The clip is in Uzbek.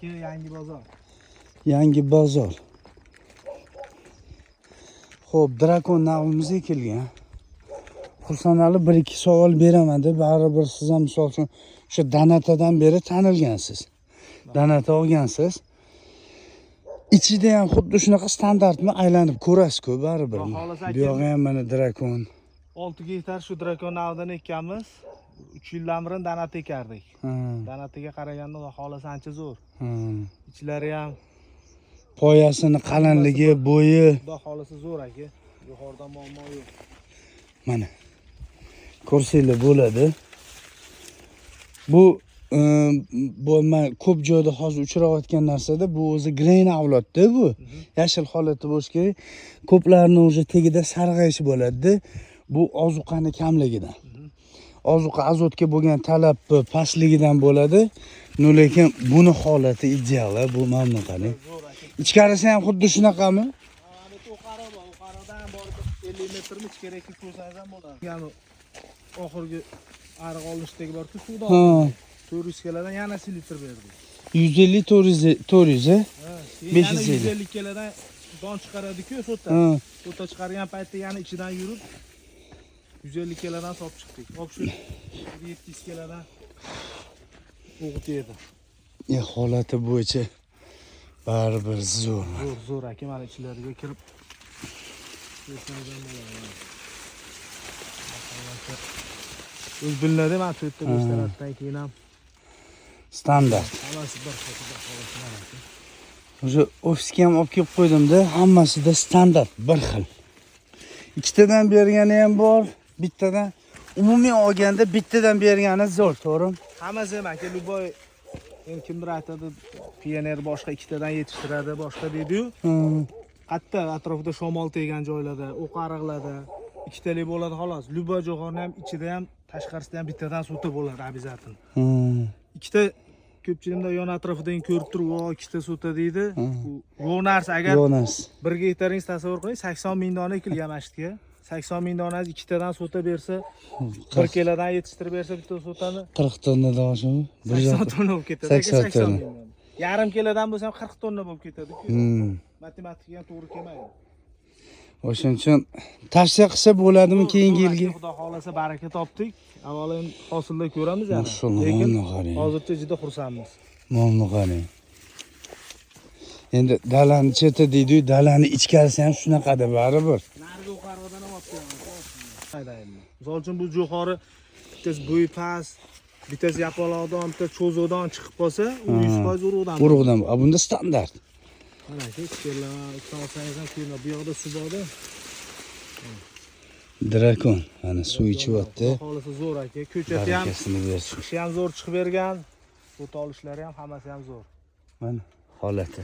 Yangi bozor. Yangi bozor. Xo'p, Drakon navimizga kelgan. Xursandali 1-2 savol beraman deb, baribir siz ham misol uchun o'sha Danatadan beri tanilgansiz. Danata olgansiz. Ichida ham xuddi shunaqa standartmi aylanib ko'rasiz-ku baribir. Bu yo'g'i ham mana Drakon. 6 gektar shu Drakon navidan ekkanmiz. 3 yildan beri Danata ekardik. Danataga qaraganda xudo xolasa ancha zo'r. Ichlari ham, Poyasini qalinligi, bo'yi. xudo xolasa zo'r aka. Yuqoridan muammo yo'q. Mana. Ko'rsanglar bo'ladi. Bu men ko'p joyda hozir uchrayotgan narsada bu o'zi grain avlodda bu. Yashil holati bo'lish kerak. Ko'plarning o'zi tegida sarg'ayish bo'ladi. Bu ozuqani kamligidan. Ozuqa azotga bo'lgan talab pastligidan bo'ladi. Lekin buni holati ideal, bu mamnun qiling. Ichkarisi ham xuddi shunaqami? Ana o'qaridan borib 50 metrni ichkariga ko'rsangiz ham bo'ladi. Ya'ni oxirgi ariq olinishdagi bor-ku suvdan. 400 kg yana selitr berdi. 150 400 550. 150 kg dan don chiqaradi-ku sotda. Sotda chiqargan paytda yana ichidan yurib 150 kg dan solib chiqdik. Hop shu 700 kg dan o'g'it edi. Holati bo'yicha baribir zo'r. Zo'r aka, mana ichlariga kirib ko'rsangiz ham bo'ladi. O'z bilinadi, men 4 ta 5 tarafdan keyin ham standart. hammasi bir xil holatda. O'sha ofisga ham olib kelib qo'ydim-da, hammasida standart bir xil. Ikkitadan bergani ham bor, bittadan umumiy olganda bittadan bergani zo'r, to'g'rimi? Hammasi ham aka, Luboy endi kimdir aytadi, pioner boshqa ikkitadan yetishtiradi, boshqa deydi-yu. Qatta atrofida shamol tegan joylarda, o'qariqlarda ikkitalik bo'ladi xolos. Luboy jo'xorni ham ichida ham, tashqarisida ham bittadan suti bo'ladi обязательно. Ikkita ko'pchilikda yon atrofidan ko'rib turib, "Vo, ikkita suti" deydi. Bu yo'q narsa. Agar 1 gektaringiz tasavvur qiling, 80 ming dona ekilgan masjidga. 80 ming donangiz ikkitadan suti bersa, 1 kilodan yetishtirib bersa bitta sutani 40 tonnada oshimi? 80 tonna bo'lib ketadi. 80 tonna. Yarim kilodan bo'lsa ham 40 tonna bo'lib ketadi-ku. Matematikaga ham to'g'ri kelmaydi. O'shuning uchun tavsiya qilsa bo'ladimi keyingi yilga? Xudo xolasa baraka topdik. Avvalo hosilda ko'ramiz yana. Lekin hozircha juda xursandmiz. Mamnun qiling. Endi dalani cheti deydi-yu, dalani ichkarisi ham shunaqada baribir. Narigi o'qariqdan ham olib kelamiz. Misol uchun bu jo'xori bittasi bo'yi past, bittasi yapaloqdan, bittasi cho'zoqdan chiqib qolsa, u 100% urug'dan. Urug'dan. Bunda standart. Mana shu ichkaridan olsangiz ham ko'rinadi. Bu yoqda suv borda. Drakon, mana suv ichyapti. Holisi zo'r aka. Ko'chati ham, chiqishi ham zo'r chiqib bergan. Sut olishlari ham hammasi ham zo'r. Mana holati.